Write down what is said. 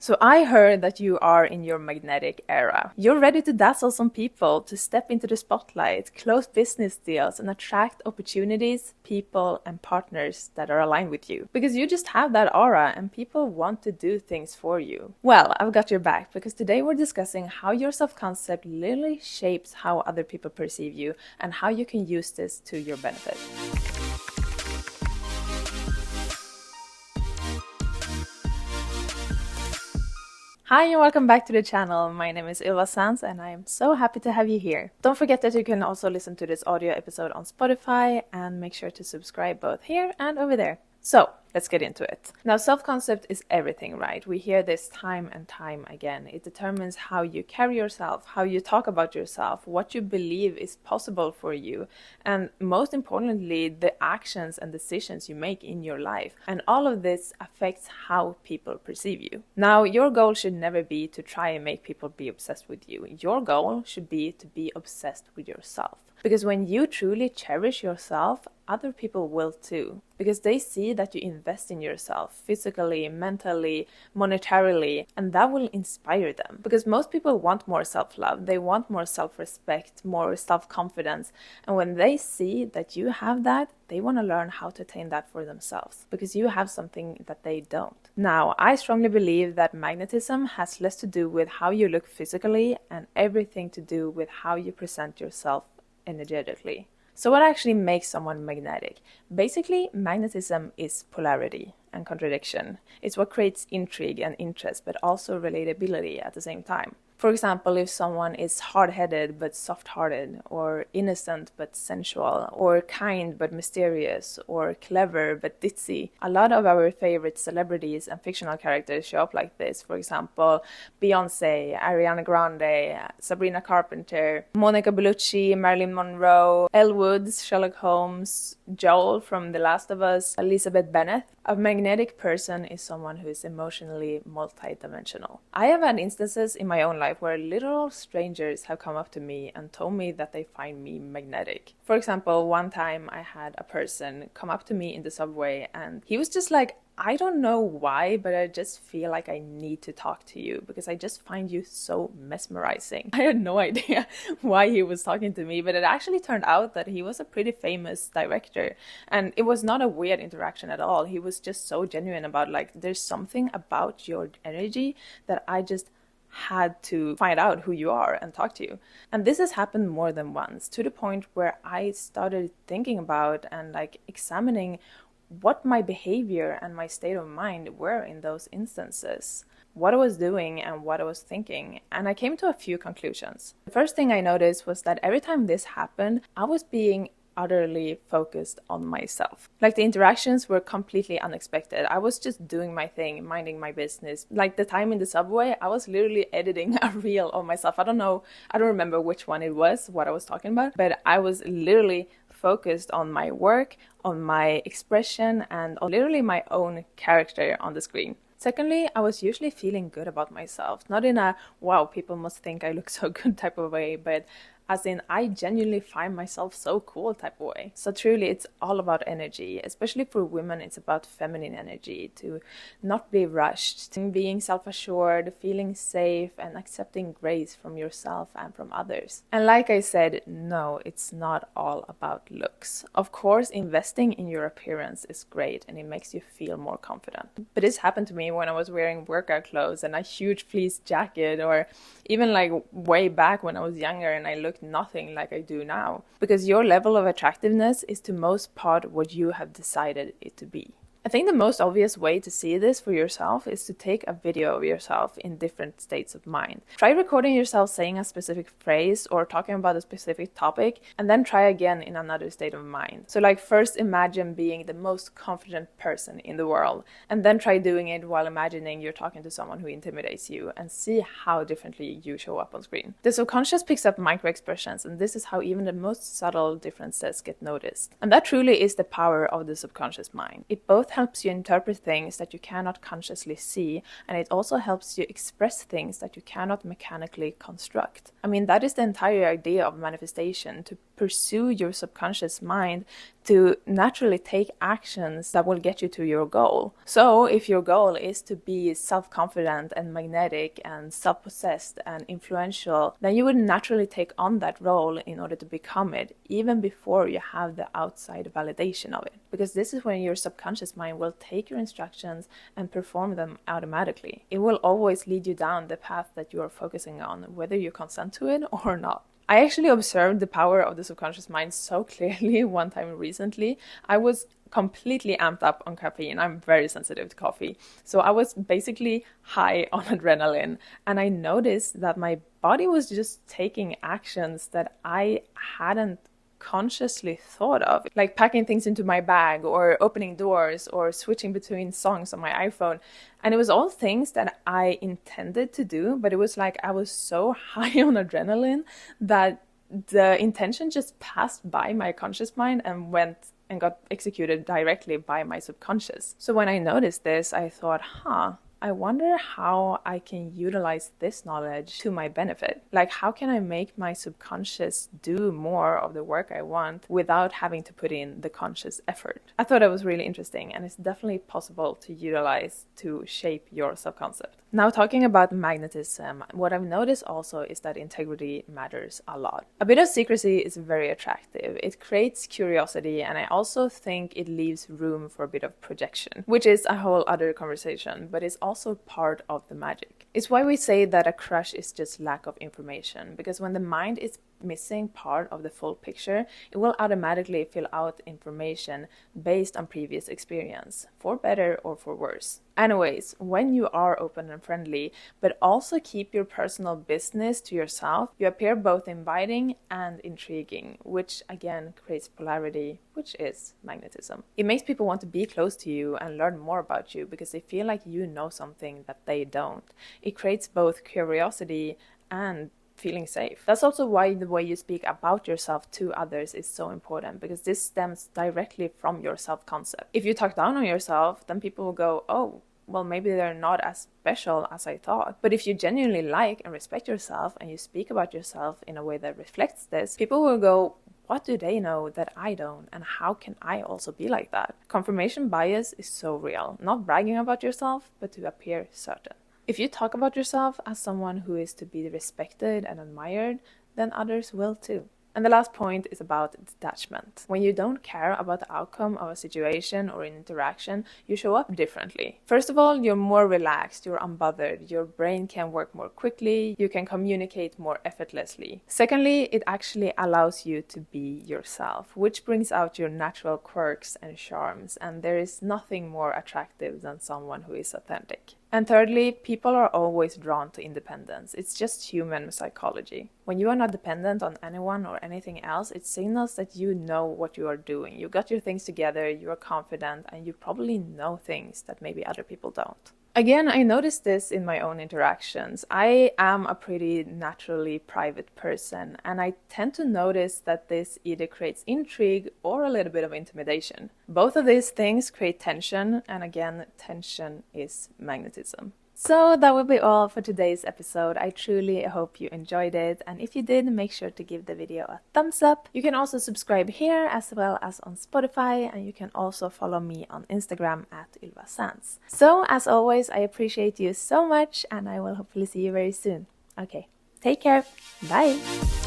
So I heard that you are in your magnetic era. You're ready to dazzle some people, to step into the spotlight, close business deals, and attract opportunities, people, and partners that are aligned with you. Because you just have that aura and people want to do things for you. Well, I've got your back because today we're discussing how your self-concept literally shapes how other people perceive you and how you can use this to your benefit. Hi and welcome back to the channel. My name is Ylva Sands and I am so happy to have you here. Don't forget that you can also listen to this audio episode on Spotify and make sure to subscribe both here and over there. So, let's get into it. Now, self-concept is everything, right? We hear this time and time again. It determines how you carry yourself, how you talk about yourself, what you believe is possible for you, and most importantly, the actions and decisions you make in your life. And all of this affects how people perceive you. Now, your goal should never be to try and make people be obsessed with you. Your goal should be to be obsessed with yourself. Because when you truly cherish yourself, other people will too. Because they see that you invest in yourself physically, mentally, monetarily, and that will inspire them. Because most people want more self-love, they want more self-respect, more self-confidence. And when they see that you have that, they want to learn how to attain that for themselves. Because you have something that they don't. Now, I strongly believe that magnetism has less to do with how you look physically and everything to do with how you present yourself energetically. So what actually makes someone magnetic? Basically, magnetism is polarity and contradiction. It's what creates intrigue and interest, but also relatability at the same time. For example, if someone is hard-headed but soft-hearted, or innocent but sensual, or kind but mysterious, or clever but ditzy. A lot of our favorite celebrities and fictional characters show up like this. For example, Beyoncé, Ariana Grande, Sabrina Carpenter, Monica Bellucci, Marilyn Monroe, Elle Woods, Sherlock Holmes, Joel from The Last of Us, Elizabeth Bennet. A magnetic person is someone who is emotionally multidimensional. I have had instances in my own life where literal strangers have come up to me and told me that they find me magnetic. For example, one time I had a person come up to me in the subway and he was just like, I don't know why, but I just feel like I need to talk to you because I just find you so mesmerizing. I had no idea why he was talking to me, but it actually turned out that he was a pretty famous director. And it was not a weird interaction at all. He was just so genuine about like, there's something about your energy that I just had to find out who you are and talk to you. And this has happened more than once, to the point where I started thinking about and like examining what my behavior and my state of mind were in those instances, what I was doing and what I was thinking. And I came to a few conclusions. The first thing I noticed was that every time this happened, I was being utterly focused on myself. Like the interactions were completely unexpected. I was just doing my thing, minding my business. Like the time in the subway, I was literally editing a reel of myself. I don't remember which one it was, what I was talking about, but I was literally focused on my work, on my expression, and on literally my own character on the screen. Secondly, I was usually feeling good about myself, not in a wow, people must think I look so good type of way, but as in I genuinely find myself so cool type of way. So truly it's all about energy, especially for women. It's about feminine energy, to not be rushed, to being self-assured, feeling safe, and accepting grace from yourself and from others. And like I said, no, it's not all about looks. Of course, investing in your appearance is great and it makes you feel more confident. But this happened to me when I was wearing workout clothes and a huge fleece jacket, or even like way back when I was younger and I looked nothing like I do now. Because your level of attractiveness is to most part what you have decided it to be. I think the most obvious way to see this for yourself is to take a video of yourself in different states of mind. Try recording yourself saying a specific phrase or talking about a specific topic, and then try again in another state of mind. So like first imagine being the most confident person in the world, and then try doing it while imagining you're talking to someone who intimidates you, and see how differently you show up on screen. The subconscious picks up micro expressions, and this is how even the most subtle differences get noticed. And that truly is the power of the subconscious mind. It both helps you interpret things that you cannot consciously see, and it also helps you express things that you cannot mechanically construct. I mean, that is the entire idea of manifestation, to pursue your subconscious mind to naturally take actions that will get you to your goal. So if your goal is to be self-confident and magnetic and self-possessed and influential, then you would naturally take on that role in order to become it, even before you have the outside validation of it. Because this is when your subconscious mind will take your instructions and perform them automatically. It will always lead you down the path that you are focusing on, whether you consent to it or not. I actually observed the power of the subconscious mind so clearly one time recently. I was completely amped up on caffeine. I'm very sensitive to coffee. So I was basically high on adrenaline, and I noticed that my body was just taking actions that I hadn't consciously thought of, like packing things into my bag or opening doors or switching between songs on my iPhone. And it was all things that I intended to do, but it was like I was so high on adrenaline that the intention just passed by my conscious mind and went and got executed directly by my subconscious. So when I noticed this, I thought, I wonder how I can utilize this knowledge to my benefit. Like, how can I make my subconscious do more of the work I want without having to put in the conscious effort? I thought it was really interesting, and it's definitely possible to utilize to shape your self-concept. Now, talking about magnetism, what I've noticed also is that integrity matters a lot. A bit of secrecy is very attractive. It creates curiosity, and I also think it leaves room for a bit of projection, which is a whole other conversation, but it's also part of the magic. It's why we say that a crush is just lack of information, because when the mind is missing part of the full picture, it will automatically fill out information based on previous experience, for better or for worse. Anyways, when you are open and friendly, but also keep your personal business to yourself, you appear both inviting and intriguing, which again creates polarity, which is magnetism. It makes people want to be close to you and learn more about you because they feel like you know something that they don't. It creates both curiosity and feeling safe. That's also why the way you speak about yourself to others is so important, because this stems directly from your self-concept. If you talk down on yourself, then people will go, oh, well, maybe they're not as special as I thought. But if you genuinely like and respect yourself and you speak about yourself in a way that reflects this, people will go, what do they know that I don't? And how can I also be like that? Confirmation bias is so real. Not bragging about yourself, but to appear certain. If you talk about yourself as someone who is to be respected and admired, then others will too. And the last point is about detachment. When you don't care about the outcome of a situation or an interaction, you show up differently. First of all, you're more relaxed, you're unbothered, your brain can work more quickly, you can communicate more effortlessly. Secondly, it actually allows you to be yourself, which brings out your natural quirks and charms, and there is nothing more attractive than someone who is authentic. And thirdly, people are always drawn to independence. It's just human psychology. When you are not dependent on anyone or anything else, it signals that you know what you are doing. You got your things together, you are confident, and you probably know things that maybe other people don't. Again, I noticed this in my own interactions. I am a pretty naturally private person, and I tend to notice that this either creates intrigue or a little bit of intimidation. Both of these things create tension, and again, tension is magnetism. So that will be all for today's episode. I truly hope you enjoyed it, and if you did, make sure to give the video a thumbs up. You can also subscribe here as well as on Spotify, and you can also follow me on Instagram at @ylvasands. So as always, I appreciate you so much, and I will hopefully see you very soon. Okay, take care. Bye.